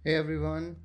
Hey everyone,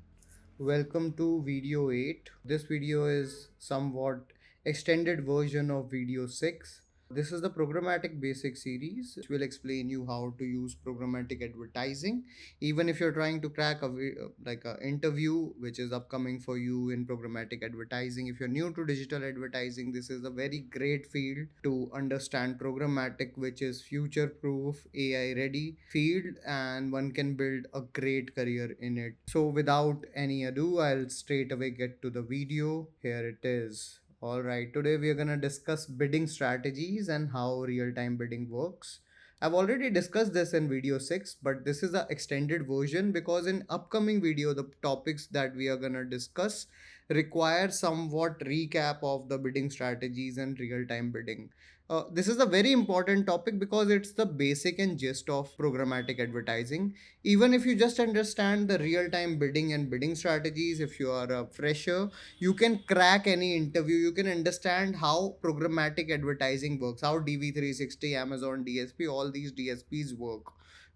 welcome to video 8. This video is somewhat extended version of video 6. This is the Programmatic Basics series which will explain you how to use programmatic advertising. Even if you're trying to crack a interview which is upcoming for you in programmatic advertising, if you're new to digital advertising, this is a very great field to understand programmatic, which is future proof, AI ready field, and one can build a great career in it. So without any ado, I'll straight away get to the video. Here it is. Alright, today we are going to discuss bidding strategies and how real-time bidding works. I've already discussed this in video 6, but this is the extended version because in upcoming video, the topics that we are going to discuss require somewhat recap of the bidding strategies and real-time bidding. This is a very important topic because it's the basic and gist of programmatic advertising. Even if you just understand the real-time bidding and bidding strategies, if you are a fresher, you can crack any interview. You can understand how programmatic advertising works, how DV360, Amazon DSP, all these DSPs work,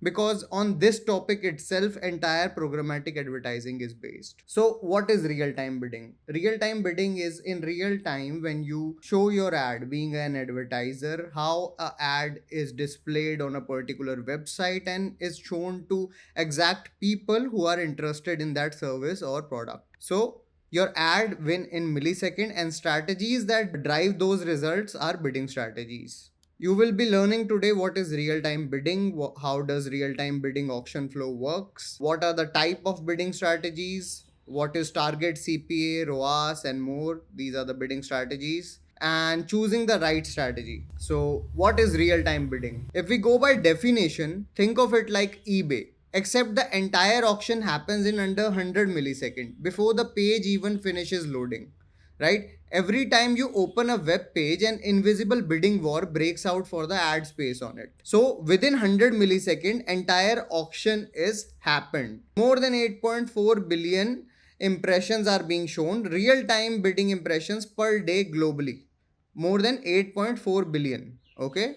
because on this topic itself entire programmatic advertising is based. So what is real time bidding? Real time bidding is in real time when you show your ad, being an advertiser, how a ad is displayed on a particular website and is shown to exact people who are interested in that service or product. So your ad win in millisecond, and strategies that drive those results are bidding strategies. You will be learning today what is real-time bidding, how does real-time bidding auction flow works, what are the type of bidding strategies, what is target CPA, ROAS and more. These are the bidding strategies, and choosing the right strategy. So what is real-time bidding? If we go by definition, think of it like eBay, except the entire auction happens in under 100 milliseconds before the page even finishes loading, right? Every time you open a web page, an invisible bidding war breaks out for the ad space on it. So within 100 millisecond, entire auction is happened. More than 8.4 billion impressions are being shown, real time bidding impressions per day globally. More than 8.4 billion. Okay.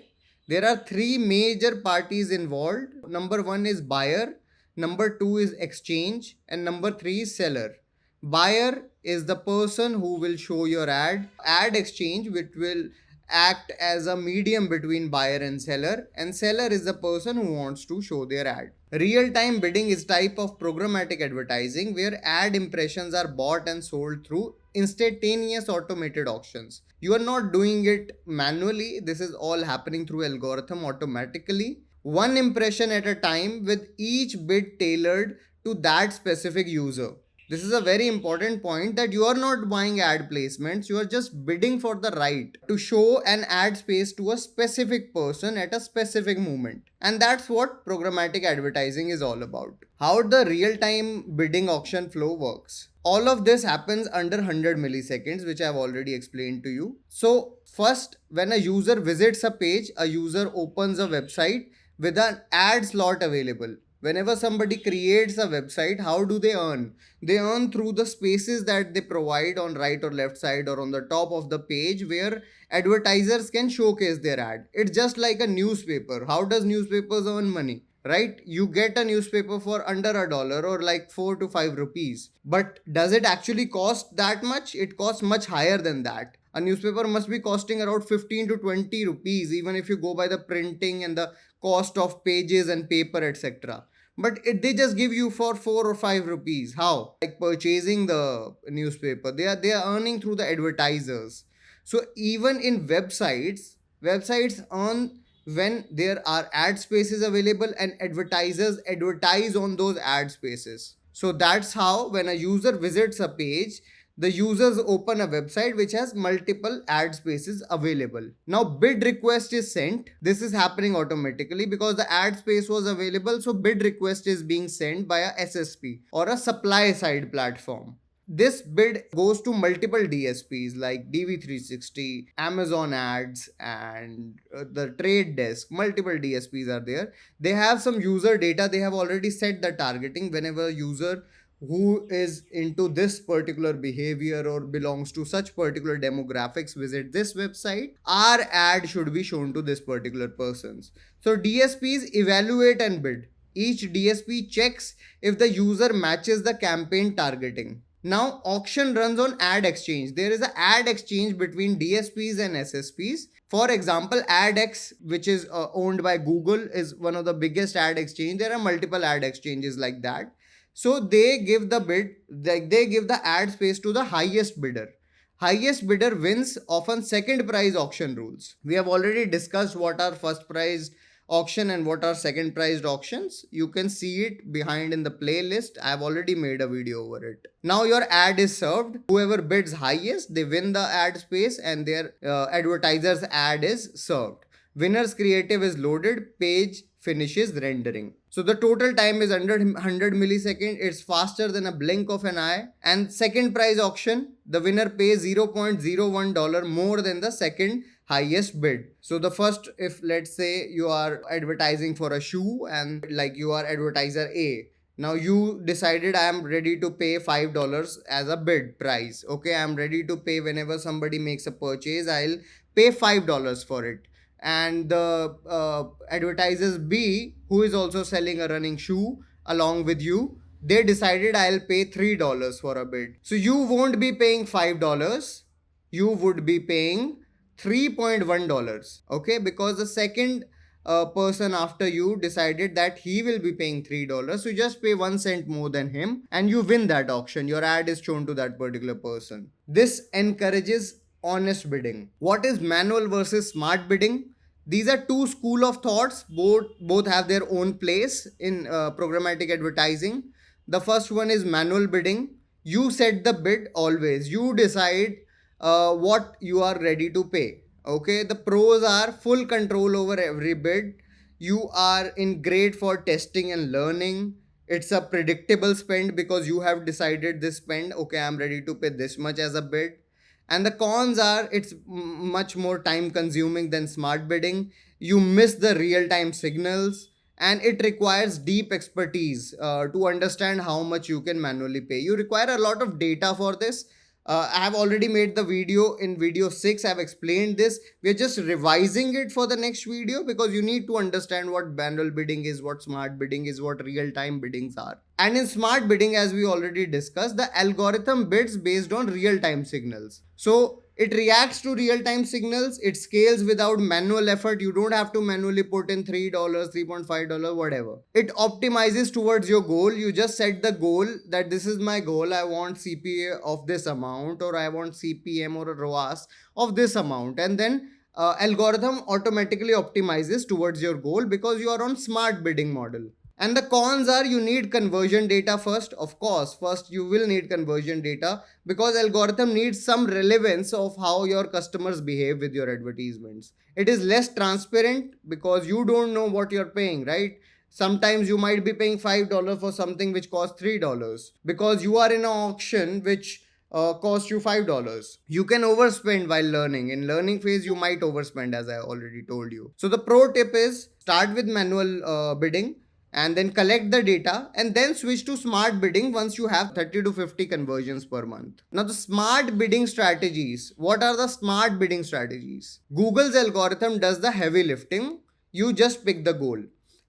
There are three major parties involved. Number one is buyer, number two is exchange, and number three is seller. Buyer is the person who will show your ad. Ad exchange, which will act as a medium between buyer and seller is the person who wants to show their ad. Real-time bidding is type of programmatic advertising where ad impressions are bought and sold through instantaneous automated auctions. You are not doing it manually. This is all happening through algorithm automatically. One impression at a time with each bid tailored to that specific user. This is a very important point, that you are not buying ad placements, you are just bidding for the right to show an ad space to a specific person at a specific moment. And that's what programmatic advertising is all about. How the real-time bidding auction flow works. All of this happens under 100 milliseconds, which I've already explained to you. So first, when a user visits a page, a user opens a website with an ad slot available. Whenever somebody creates a website, how do they earn? They earn through the spaces that they provide on right or left side or on the top of the page where advertisers can showcase their ad. It's just like a newspaper. How does newspapers earn money? Right? You get a newspaper for under $1 or like 4 to 5 rupees. But does it actually cost that much? It costs much higher than that. A newspaper must be costing around 15 to 20 rupees, even if you go by the printing and the cost of pages and paper, etc. But they just give you for 4 or 5 rupees. How? Like purchasing the newspaper. They are earning through the advertisers. So even in websites earn when there are ad spaces available and advertisers advertise on those ad spaces. So that's how when a user visits a page, the users open a website which has multiple ad spaces available. Now bid request is sent. This is happening automatically because the ad space was available. So bid request is being sent by a SSP or a supply side platform. This bid goes to multiple DSPs like DV360, Amazon ads, and the trade desk. Multiple DSPs are there. They have some user data. They have already set the targeting. Whenever user who is into this particular behavior or belongs to such particular demographics visit this website, our ad should be shown to this particular persons. So DSPs evaluate and bid. Each DSP checks if the user matches the campaign targeting. Now, auction runs on ad exchange. There is an ad exchange between DSPs and SSPs. For example, AdX, which is owned by Google, is one of the biggest ad exchange. There are multiple ad exchanges like that. So they give the bid, like they give the ad space to the highest bidder. Highest bidder wins, often second prize auction rules. We have already discussed what are first prize auction and what are second priced auctions. You can see it behind in the playlist. I have already made a video over it. Now your ad is served. Whoever bids highest, they win the ad space and their advertiser's ad is served. Winner's creative is loaded, page finishes rendering. So the total time is under 100 milliseconds. It's faster than a blink of an eye. And second prize auction, the winner pays $0.01 more than the second highest bid. So the first, if let's say you are advertising for a shoe and like you are advertiser A. Now you decided I am ready to pay $5 as a bid price. Okay, I am ready to pay whenever somebody makes a purchase. I'll pay $5 for it. And the advertisers B, who is also selling a running shoe along with you, they decided I'll pay $3 for a bid. So you won't be paying $5. You would be paying $3.1. Okay, because the second person after you decided that he will be paying $3. So you just pay 1 cent more than him and you win that auction. Your ad is shown to that particular person. This encourages honest bidding. What is manual versus smart bidding? These are two school of thoughts. Both have their own place in programmatic advertising. The first one is manual bidding. You set the bid always. You decide what you are ready to pay. Okay, the pros are full control over every bid. You are in grade for testing and learning. It's a predictable spend because you have decided this spend. Okay, I'm ready to pay this much as a bid. And the cons are it's much more time consuming than smart bidding. You miss the real time signals and it requires deep expertise to understand how much you can manually pay. You require a lot of data for this. I have already made the video in video 6. I have explained this. We are just revising it for the next video because you need to understand what manual bidding is, what smart bidding is, what real-time biddings are. And in smart bidding, as we already discussed, the algorithm bids based on real-time signals. So it reacts to real-time signals. It scales without manual effort. You don't have to manually put in $3, $3.5, whatever. It optimizes towards your goal. You just set the goal that this is my goal. I want CPA of this amount, or I want CPM or a ROAS of this amount. And then algorithm automatically optimizes towards your goal because you are on smart bidding model. And the cons are you need conversion data first. Of course, first you will need conversion data because algorithm needs some relevance of how your customers behave with your advertisements. It is less transparent because you don't know what you're paying, right? Sometimes you might be paying $5 for something which costs $3 because you are in an auction which cost you $5. You can overspend while learning. In learning phase, you might overspend, as I already told you. So the pro tip is start with manual bidding and then collect the data and then switch to smart bidding once you have 30 to 50 conversions per month. Now the smart bidding strategies. What are the smart bidding strategies? Google's algorithm does the heavy lifting. You just pick the goal.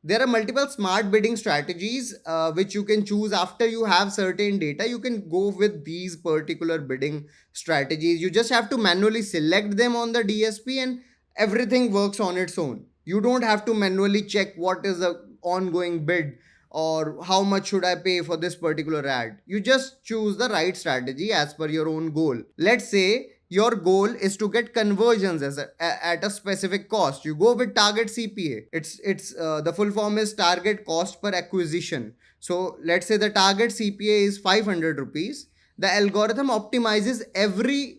There are multiple smart bidding strategies which you can choose after you have certain data. You can go with these particular bidding strategies. You just have to manually select them on the DSP and everything works on its own. You don't have to manually check what is the ongoing bid or how much should I pay for this particular ad. You just choose the right strategy as per your own goal. Let's say your goal is to get conversions at a specific cost. You go with target CPA. It's the full form is target cost per acquisition. So let's say the target CPA is 500 rupees. The algorithm optimizes every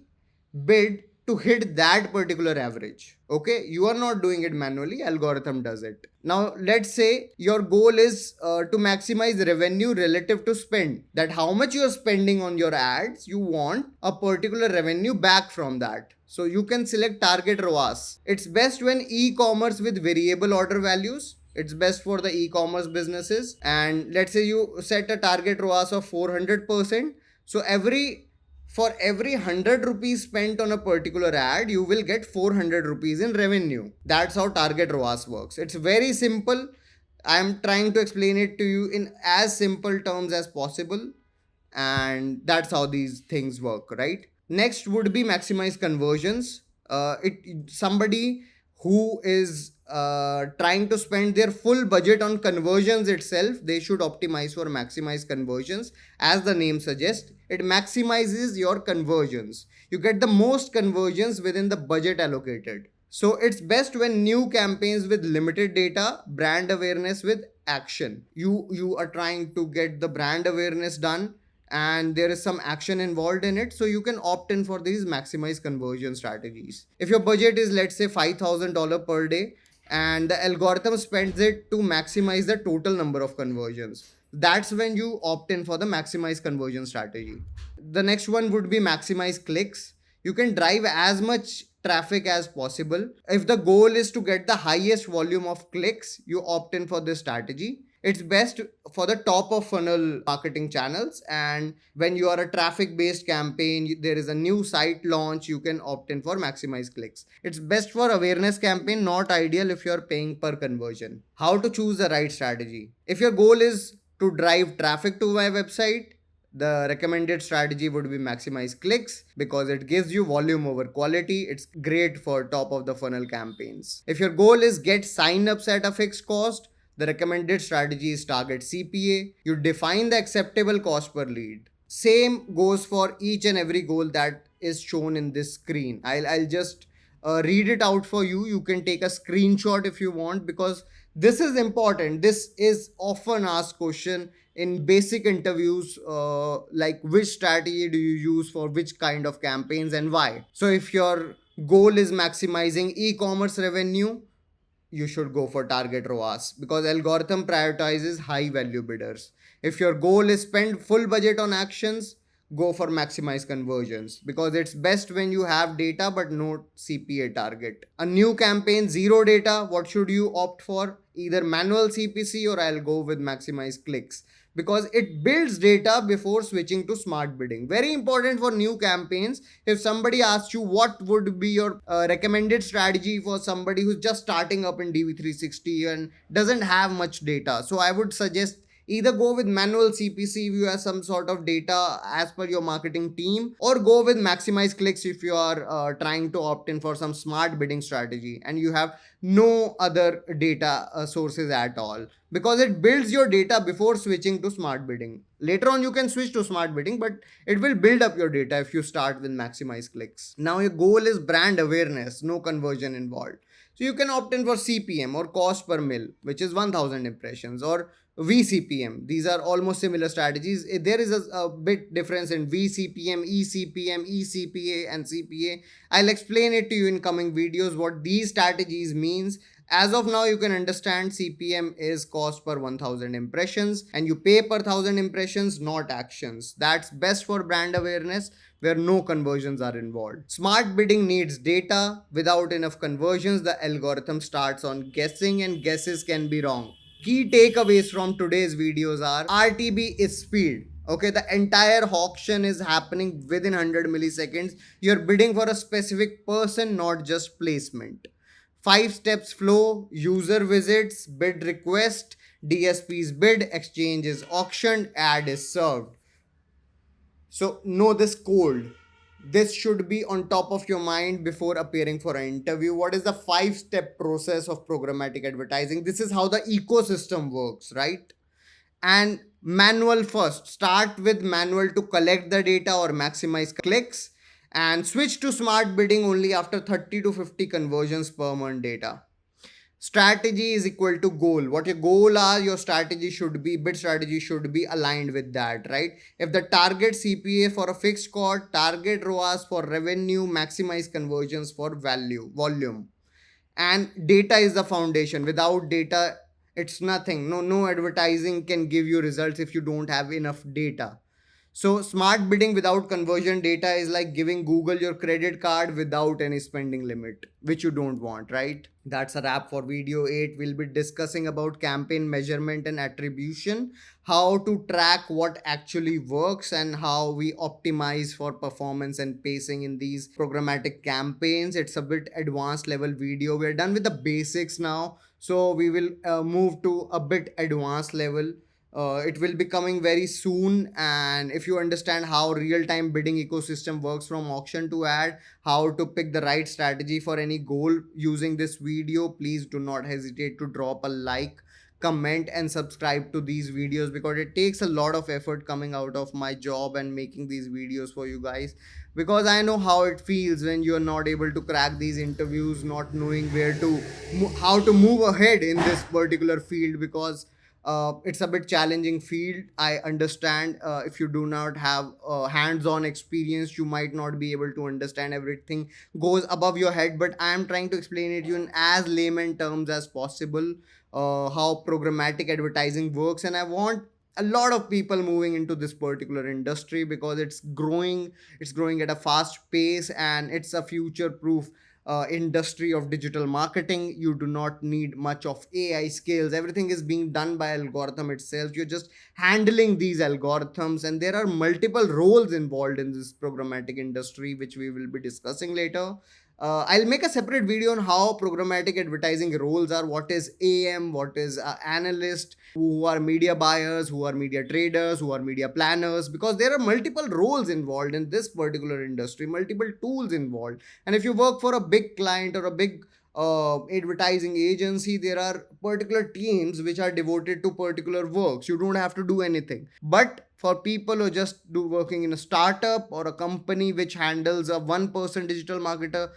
bid to hit that particular average. Okay, you are not doing it manually, algorithm does it. Now let's say your goal is to maximize revenue relative to spend. That how much you are spending on your ads, you want a particular revenue back from that. So you can select target ROAS. It's best when e-commerce with variable order values. It's best for the e-commerce businesses. And let's say you set a target ROAS of 400%. So for every 100 rupees spent on a particular ad, you will get 400 rupees in revenue. That's how target ROAS works. It's very simple. I'm trying to explain it to you in as simple terms as possible, and that's how these things work, right? Next would be maximize conversions. It somebody who is trying to spend their full budget on conversions itself, they should optimize for maximize conversions. As the name suggests, it maximizes your conversions. You get the most conversions within the budget allocated. So it's best when new campaigns with limited data, brand awareness with action. You are trying to get the brand awareness done and there is some action involved in it, so you can opt in for these maximize conversion strategies. If your budget is, let's say, $5,000 per day and the algorithm spends it to maximize the total number of conversions, that's when you opt in for the maximize conversion strategy. The next one would be maximize clicks. You can drive as much traffic as possible. If the goal is to get the highest volume of clicks, you opt in for this strategy. It's best for the top of funnel marketing channels, and when you are a traffic based campaign, there is a new site launch, you can opt in for maximize clicks. It's best for awareness campaign, not ideal if you're paying per conversion. How to choose the right strategy? If your goal is to drive traffic to my website, the recommended strategy would be maximize clicks because it gives you volume over quality. It's great for top of the funnel campaigns. If your goal is get signups at a fixed cost, the recommended strategy is target CPA. You define the acceptable cost per lead. Same goes for each and every goal that is shown in this screen. I'll just read it out for you. You can take a screenshot if you want, because this is important. This is often asked question in basic interviews, like which strategy do you use for which kind of campaigns and why. So if your goal is maximizing e-commerce revenue, you should go for target ROAS because algorithm prioritizes high value bidders. If your goal is spend full budget on actions, go for maximize conversions because it's best when you have data but no CPA target. A new campaign, zero data, what should you opt for? Either manual CPC or I'll go with maximize clicks because it builds data before switching to smart bidding. Very important for new campaigns. If somebody asks you what would be your recommended strategy for somebody who's just starting up in DV360 and doesn't have much data, so I would suggest either go with manual CPC if you have some sort of data as per your marketing team, or go with maximize clicks if you are trying to opt in for some smart bidding strategy and you have no other data sources at all, because it builds your data before switching to smart bidding. Later on you can switch to smart bidding, but it will build up your data if you start with maximize clicks. Now your goal is brand awareness, no conversion involved. So you can opt in for CPM or cost per mil, which is 1000 impressions, or VCPM. These are almost similar strategies. There is a bit difference in VCPM, ECPM, ECPA and CPA. I'll explain it to you in coming videos what these strategies means. As of now, you can understand CPM is cost per 1000 impressions and you pay per 1000 impressions, not actions. That's best for brand awareness where no conversions are involved. Smart bidding needs data. Without enough conversions, the algorithm starts on guessing and guesses can be wrong. Key takeaways from today's videos are RTB is speed. Okay, the entire auction is happening within 100 milliseconds. You're bidding for a specific person, not just placement. 5 steps flow: user visits, bid request, DSPs bid, exchange is auctioned, ad is served. So know this cold. This should be on top of your mind before appearing for an interview. What is the 5-step process of programmatic advertising? This is how the ecosystem works, right? And manual first. Start with manual to collect the data or maximize clicks, and switch to smart bidding only after 30 to 50 conversions per month data. Strategy is equal to goal. What your goal are, your strategy should be, bid strategy should be aligned with that, right? If the target CPA for a fixed cost, target ROAS for revenue, maximize conversions for volume. And data is the foundation. Without data, it's nothing. No advertising can give you results if you don't have enough data. So smart bidding without conversion data is like giving Google your credit card without any spending limit, which you don't want, right? That's a wrap for video 8. We'll be discussing about campaign measurement and attribution, how to track what actually works and how we optimize for performance and pacing in these programmatic campaigns. It's a bit advanced level video. We're done with the basics now. So we will move to a bit advanced level. It will be coming very soon, and if you understand how real-time bidding ecosystem works from auction to ad, how to pick the right strategy for any goal using this video, please do not hesitate to drop a like, comment and subscribe to these videos, because it takes a lot of effort coming out of my job and making these videos for you guys, because I know how it feels when you're not able to crack these interviews, not knowing where to how to move ahead in this particular field, because it's a bit challenging field. I understand if you do not have hands-on experience, you might not be able to understand everything goes above your head, but I am trying to explain it you in as layman terms as possible, how programmatic advertising works. And I want a lot of people moving into this particular industry, because it's growing at a fast pace, and it's a future proof industry of digital marketing. You do not need much of AI skills. Everything is being done by algorithm itself. You're just handling these algorithms, and there are multiple roles involved in this programmatic industry, which we will be discussing later. I'll make a separate video on how programmatic advertising roles are, what is AM, what is analyst, who are media buyers, who are media traders, who are media planners, because there are multiple roles involved in this particular industry, multiple tools involved. And if you work for a big client or a big advertising agency, there are particular teams which are devoted to particular works. You don't have to do anything. But for people who just do working in a startup or a company which handles a one person digital marketer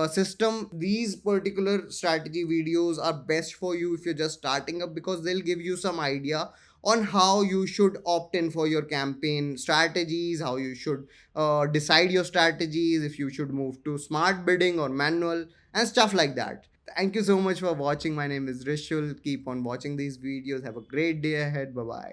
system, these particular strategy videos are best for you if you're just starting up, because they'll give you some idea on how you should opt in for your campaign strategies, how you should decide your strategies, if you should move to smart bidding or manual and stuff like that. Thank you so much for watching. My name is Rishul. Keep on watching these videos. Have a great day ahead. Bye bye.